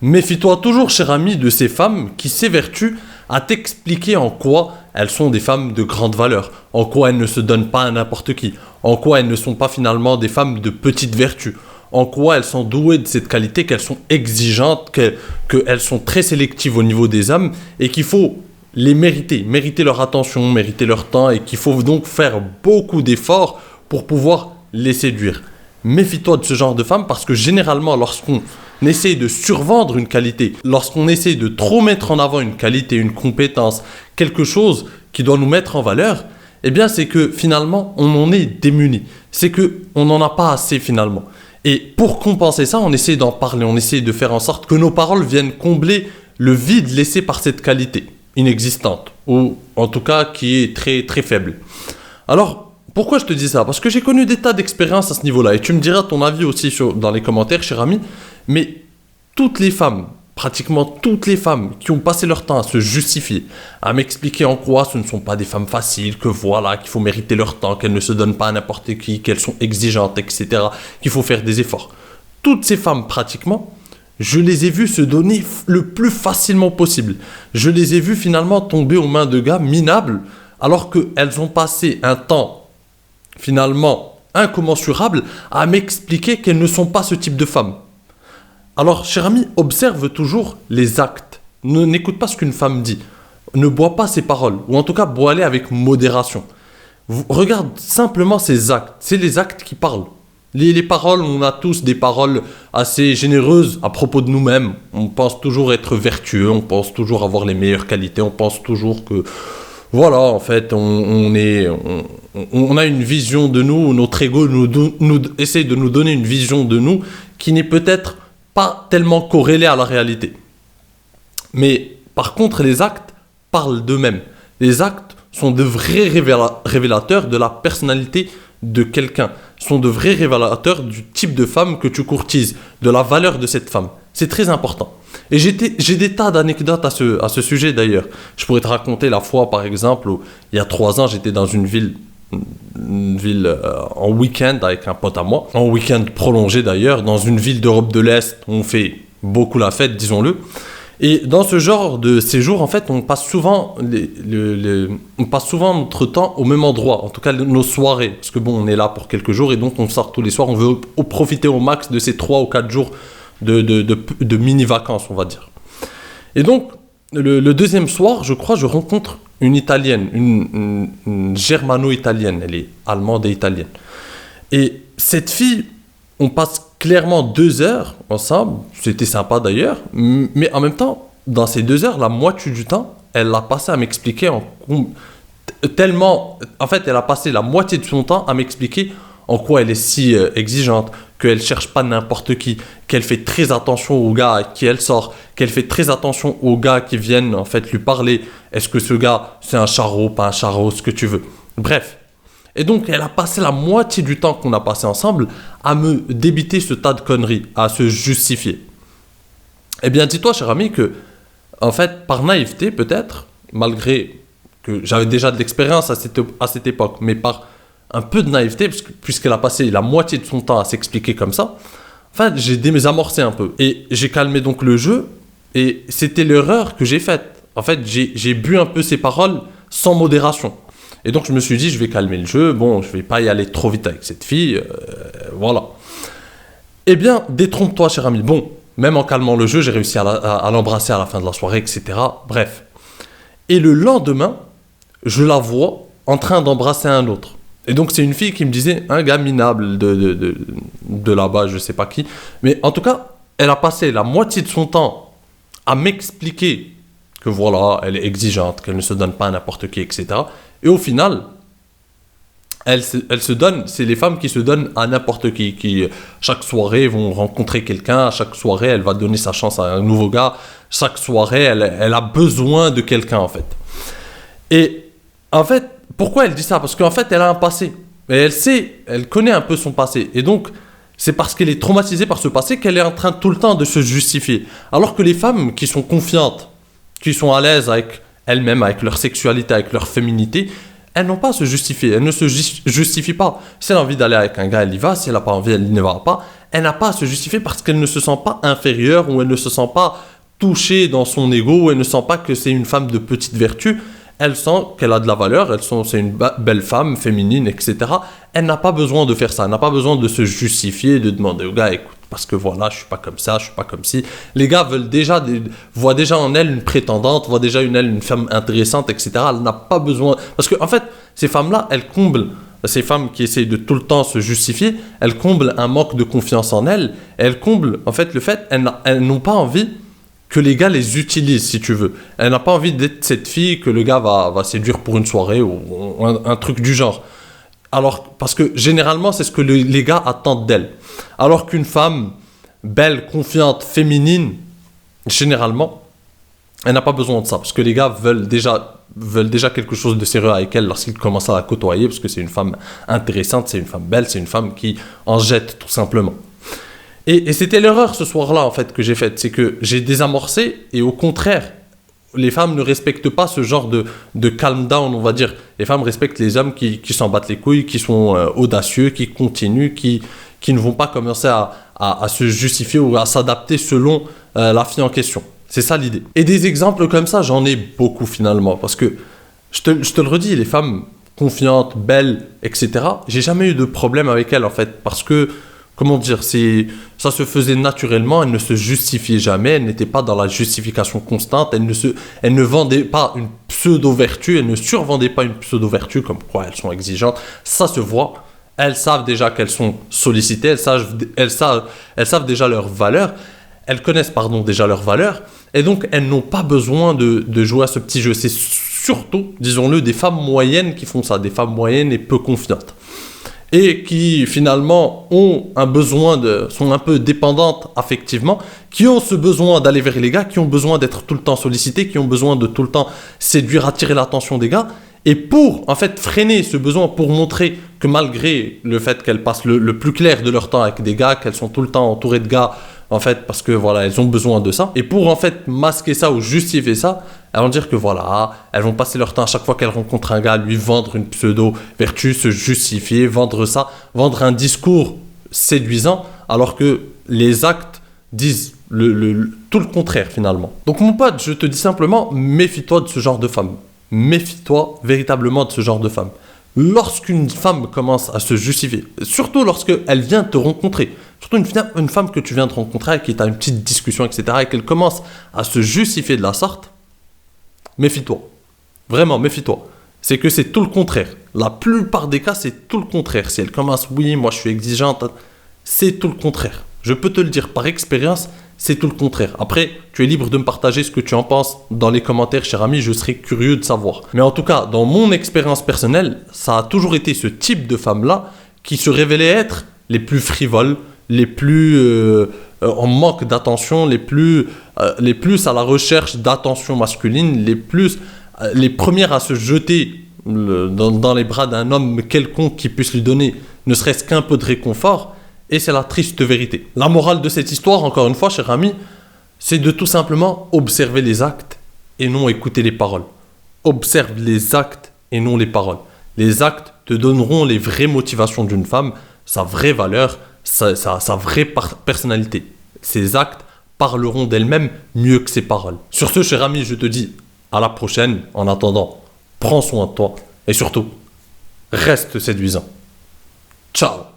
Méfie-toi toujours, cher ami, de ces femmes qui s'évertuent à t'expliquer en quoi elles sont des femmes de grande valeur, en quoi elles ne se donnent pas à n'importe qui, en quoi elles ne sont pas finalement des femmes de petite vertu, en quoi elles sont douées de cette qualité, qu'elles sont exigeantes, qu'elles sont très sélectives au niveau des hommes et qu'il faut les mériter leur attention, mériter leur temps et qu'il faut donc faire beaucoup d'efforts pour pouvoir les séduire. Méfie-toi de ce genre de femmes parce que généralement lorsqu'on essaye de survendre une qualité, lorsqu'on essaye de trop mettre en avant une qualité, une compétence, quelque chose qui doit nous mettre en valeur, eh bien c'est que finalement on en est démuni. C'est que on n'en a pas assez finalement. Et pour compenser ça, on essaie d'en parler, on essaie de faire en sorte que nos paroles viennent combler le vide laissé par cette qualité inexistante, ou en tout cas qui est très très faible. Alors, pourquoi je te dis ça? Parce que j'ai connu des tas d'expériences à ce niveau-là, et tu me diras ton avis aussi dans les commentaires, cher ami, mais toutes les femmes, pratiquement toutes les femmes qui ont passé leur temps à se justifier, à m'expliquer en quoi ce ne sont pas des femmes faciles, que voilà, qu'il faut mériter leur temps, qu'elles ne se donnent pas à n'importe qui, qu'elles sont exigeantes, etc., qu'il faut faire des efforts. Toutes ces femmes, pratiquement, je les ai vues se donner le plus facilement possible. Je les ai vues finalement tomber aux mains de gars minables, alors qu'elles ont passé un temps finalement incommensurable à m'expliquer qu'elles ne sont pas ce type de femmes. Alors, cher ami, observe toujours les actes. N'écoute pas ce qu'une femme dit. Ne bois pas ses paroles, ou en tout cas, bois-les avec modération. Regarde simplement ses actes. C'est les actes qui parlent. Les paroles, on a tous des paroles assez généreuses à propos de nous-mêmes. On pense toujours être vertueux, on pense toujours avoir les meilleures qualités, on pense toujours que... Voilà, en fait, on a une vision de nous, notre ego nous essaie de nous donner une vision de nous qui n'est peut-être pas tellement corrélée à la réalité. Mais par contre, les actes parlent d'eux-mêmes. Les actes sont de vrais révélateurs de la personnalité de quelqu'un, sont de vrais révélateurs du type de femme que tu courtises, de la valeur de cette femme. C'est très important. Et j'ai des tas d'anecdotes à ce sujet d'ailleurs. Je pourrais te raconter la fois par exemple où il y a 3 ans j'étais dans une ville en week-end avec un pote à moi, en week-end prolongé d'ailleurs, dans une ville d'Europe de l'Est où on fait beaucoup la fête, disons-le. Et dans ce genre de séjour, en fait, on passe souvent notre temps au même endroit, en tout cas nos soirées, parce que bon, on est là pour quelques jours et donc on sort tous les soirs, on veut profiter au max de ces 3 ou 4 jours de mini-vacances, on va dire. Et donc, le deuxième soir, je crois, je rencontre une Italienne, une germano-italienne, elle est allemande et italienne. Et cette fille, on passe clairement 2 heures ensemble, c'était sympa d'ailleurs, mais en même temps, dans ces 2 heures, la moitié du temps, elle l'a passé à m'expliquer en fait, elle a passé la moitié de son temps à m'expliquer en quoi elle est si exigeante, qu'elle cherche pas n'importe qui, qu'elle fait très attention aux gars avec qui elle sort, qu'elle fait très attention aux gars qui viennent en fait lui parler. Est-ce que ce gars, c'est un charreau, pas un charreau, ce que tu veux. Bref. Et donc, elle a passé la moitié du temps qu'on a passé ensemble à me débiter ce tas de conneries, à se justifier. Eh bien, dis-toi, cher ami, que, en fait, par naïveté, peut-être, malgré que j'avais déjà de l'expérience à cette époque, mais par un peu de naïveté, puisqu'elle a passé la moitié de son temps à s'expliquer comme ça, enfin, j'ai désamorcé un peu. Et j'ai calmé donc le jeu, et c'était l'erreur que j'ai faite. En fait, j'ai bu un peu ses paroles sans modération. Et donc, je me suis dit, je vais calmer le jeu. Bon, je vais pas y aller trop vite avec cette fille. Voilà. Eh bien, détrompe-toi, cher ami. Bon, même en calmant le jeu, j'ai réussi à l'embrasser à la fin de la soirée, etc. Bref. Et le lendemain, je la vois en train d'embrasser un autre. Et donc, c'est une fille qui me disait, un gars minable de là-bas, je sais pas qui. Mais en tout cas, elle a passé la moitié de son temps à m'expliquer que voilà, elle est exigeante, qu'elle ne se donne pas à n'importe qui, etc. Et au final, elle se donne, c'est les femmes qui se donnent à n'importe qui chaque soirée vont rencontrer quelqu'un, à chaque soirée elle va donner sa chance à un nouveau gars, chaque soirée elle a besoin de quelqu'un en fait. Et en fait, pourquoi elle dit ça? Parce qu'en fait elle a un passé, et elle connaît un peu son passé, et donc c'est parce qu'elle est traumatisée par ce passé qu'elle est en train tout le temps de se justifier. Alors que les femmes qui sont confiantes, qui sont à l'aise avec elles-mêmes, avec leur sexualité, avec leur féminité, elles n'ont pas à se justifier, elles ne se justifient pas. Si elle a envie d'aller avec un gars, elle y va, si elle n'a pas envie, elle n'y va pas. elle n'a pas à se justifier parce qu'elle ne se sent pas inférieure ou elle ne se sent pas touchée dans son ego ou elle ne sent pas que c'est une femme de petite vertu. Elle sent qu'elle a de la valeur, c'est une belle femme, féminine, etc. Elle n'a pas besoin de faire ça, elle n'a pas besoin de se justifier, de demander au gars, écoute, parce que voilà, je suis pas comme ça, je suis pas comme ci. Les gars voient déjà en elle une prétendante, voient déjà en elle une femme intéressante, etc. Elle n'a pas besoin... Parce que, en fait, ces femmes-là, elles comblent, ces femmes qui essayent de tout le temps se justifier, elles comblent un manque de confiance en elles, et elles comblent, en fait, le fait, elles n'ont pas envie que les gars les utilisent, si tu veux. Elle n'a pas envie d'être cette fille que le gars va séduire pour une soirée ou un truc du genre. Alors, parce que généralement, c'est ce que les gars attendent d'elle. Alors qu'une femme belle, confiante, féminine, généralement, elle n'a pas besoin de ça. Parce que les gars veulent déjà quelque chose de sérieux avec elle lorsqu'ils commencent à la côtoyer, parce que c'est une femme intéressante, c'est une femme belle, c'est une femme qui en jette, tout simplement. Et c'était l'erreur ce soir-là, en fait, que j'ai faite. C'est que j'ai désamorcé et au contraire, les femmes ne respectent pas ce genre de calm down, on va dire. Les femmes respectent les hommes qui s'en battent les couilles, qui sont audacieux, qui continuent, qui ne vont pas commencer à se justifier ou à s'adapter selon la fille en question. C'est ça l'idée. Et des exemples comme ça, j'en ai beaucoup finalement. Parce que, je te le redis, les femmes confiantes, belles, etc., j'ai jamais eu de problème avec elles, en fait. Parce que, comment dire, ça se faisait naturellement, elle ne se justifiait jamais, elle n'était pas dans la justification constante, elle ne vendait pas une pseudo-vertu, elle ne survendait pas une pseudo-vertu, comme quoi elles sont exigeantes, ça se voit, elles savent déjà qu'elles sont sollicitées, elles savent déjà leur valeur, elles connaissent déjà leur valeur, et donc elles n'ont pas besoin de jouer à ce petit jeu. C'est surtout, disons-le, des femmes moyennes qui font ça, des femmes moyennes et peu confiantes. Et qui finalement ont un besoin sont un peu dépendantes affectivement, qui ont ce besoin d'aller vers les gars, qui ont besoin d'être tout le temps sollicités, qui ont besoin de tout le temps séduire, attirer l'attention des gars. Et pour en fait freiner ce besoin, pour montrer que malgré le fait qu'elles passent le plus clair de leur temps avec des gars, qu'elles sont tout le temps entourées de gars, en fait, parce que voilà, elles ont besoin de ça. Et pour en fait masquer ça ou justifier ça, elles vont dire que voilà, elles vont passer leur temps à chaque fois qu'elles rencontrent un gars, lui vendre une pseudo-vertu, se justifier, vendre ça, vendre un discours séduisant, alors que les actes disent tout le contraire finalement. Donc mon pote, je te dis simplement, méfie-toi de ce genre de femme. Méfie-toi véritablement de ce genre de femme. Lorsqu'une femme commence à se justifier, surtout lorsqu'elle vient te rencontrer, surtout une femme que tu viens de rencontrer et qui t'a une petite discussion, etc., et qu'elle commence à se justifier de la sorte, méfie-toi. Vraiment, méfie-toi. C'est que c'est tout le contraire. La plupart des cas, c'est tout le contraire. Si elle commence, oui, moi je suis exigeante, c'est tout le contraire. Je peux te le dire par expérience, c'est tout le contraire. Après, tu es libre de me partager ce que tu en penses dans les commentaires, cher ami, je serais curieux de savoir. Mais en tout cas, dans mon expérience personnelle, ça a toujours été ce type de femmes-là qui se révélaient être les plus frivoles, les plus en manque d'attention, les plus à la recherche d'attention masculine, les premières à se jeter dans les bras d'un homme quelconque qui puisse lui donner ne serait-ce qu'un peu de réconfort. Et c'est la triste vérité. La morale de cette histoire, encore une fois, cher ami, c'est de tout simplement observer les actes et non écouter les paroles. Observe les actes et non les paroles. Les actes te donneront les vraies motivations d'une femme, sa vraie valeur, sa vraie personnalité. Ces actes parleront d'elles-mêmes mieux que ses paroles. Sur ce, cher ami, je te dis à la prochaine. En attendant, prends soin de toi et surtout, reste séduisant. Ciao.